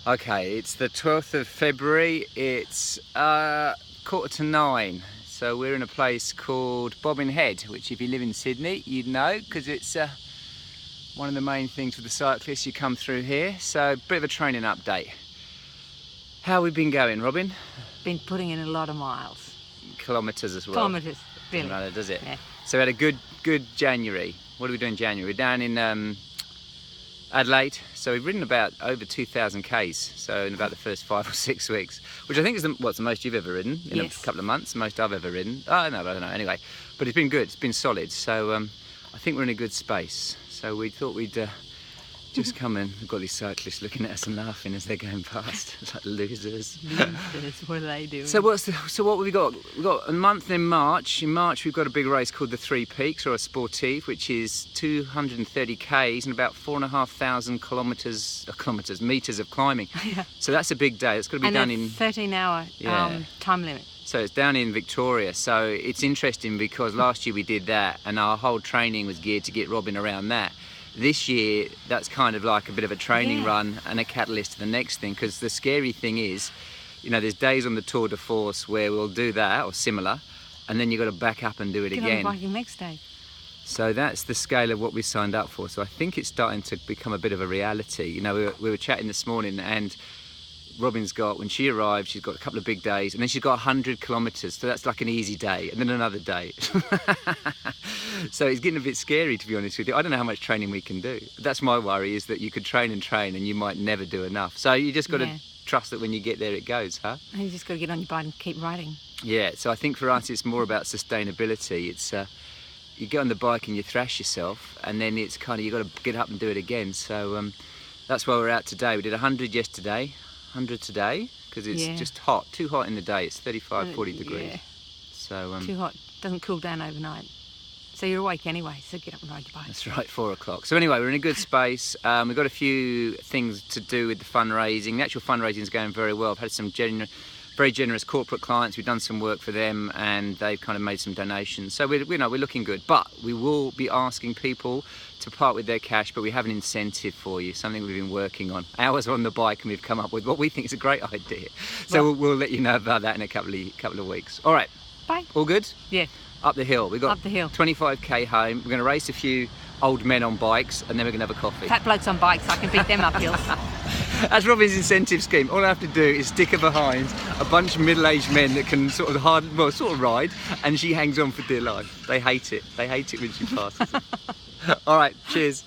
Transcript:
Okay, it's the 12th of February. It's 8:45. So we're in a place called Bobbin Head, which if you live in Sydney, you'd know, because it's one of the main things for the cyclists. You come through here. So a bit of a training update. How have we been going, Robin? Been putting in a lot of miles. Kilometres as well. Kilometres, really. Doesn't matter, does it? Yeah. So we had a good January. What did we do in January? We're down in Adelaide. So we've ridden about over 2,000 Ks. So in about the first 5 or 6 weeks, which I think is the most you've ever ridden in Yes. a couple of months. Most I've ever ridden. Oh no, I don't know. Anyway, but it's been good. It's been solid. So I think we're in a good space. So we thought we'd just come in. We've got these cyclists looking at us and laughing as they're going past, like losers. Losers, what are they doing? So what have we got? We've got a month in March. In March we've got a big race called the Three Peaks, or a Sportive, which is 230 Ks and about 4,500 meters of climbing. Yeah. So that's a big day. It's got to be And done a in 13-hour time limit. So it's down in Victoria. So it's interesting because last year we did that and our whole training was geared to get Robin around that. This year, that's kind of like a bit of a training run and a catalyst to the next thing, because the scary thing is, you know, there's days on the Tour de Force where we'll do that or similar, and then you've got to back up and do it Get again. on the bike the next day. So that's the scale of what we signed up for. So I think it's starting to become a bit of a reality. You know, we were chatting this morning, and Robin's got, when she arrived, she's got a couple of big days, and then she's got 100 kilometres, so that's like an easy day, and then another day. So it's getting a bit scary, to be honest with you. I don't know how much training we can do. That's my worry, is that you could train and you might never do enough. So you just got to trust that when you get there, it goes, huh? And you just got to get on your bike and keep riding. Yeah, so I think for us, it's more about sustainability. It's you get on the bike and you thrash yourself, and then it's kind of, you got to get up and do it again. So that's why we're out today. We did 100 yesterday. 100 today, because it's just hot, too hot in the day. It's 35, 40 degrees. Yeah. So Too hot, doesn't cool down overnight. So you're awake anyway, so get up and ride your bike. That's right, 4 o'clock. So anyway, we're in a good space. We've got a few things to do with the fundraising. The actual fundraising is going very well. I've had some very generous corporate clients. We've done some work for them, and they've kind of made some donations. So we're looking good. But we will be asking people to part with their cash, but we have an incentive for you, something we've been working on. Hours on the bike, and we've come up with what we think is a great idea. So we'll let you know about that in a couple of weeks. All right. Bye. All good? Yeah. Up the hill. We've got Up the hill. 25k home. We're going to race a few old men on bikes, and then we're going to have a coffee. Fat blokes on bikes, I can beat them up hills. That's Robin's incentive scheme. All I have to do is stick her behind a bunch of middle-aged men that can sort of ride, and she hangs on for dear life. They hate it. They hate it when she passes. All right, cheers.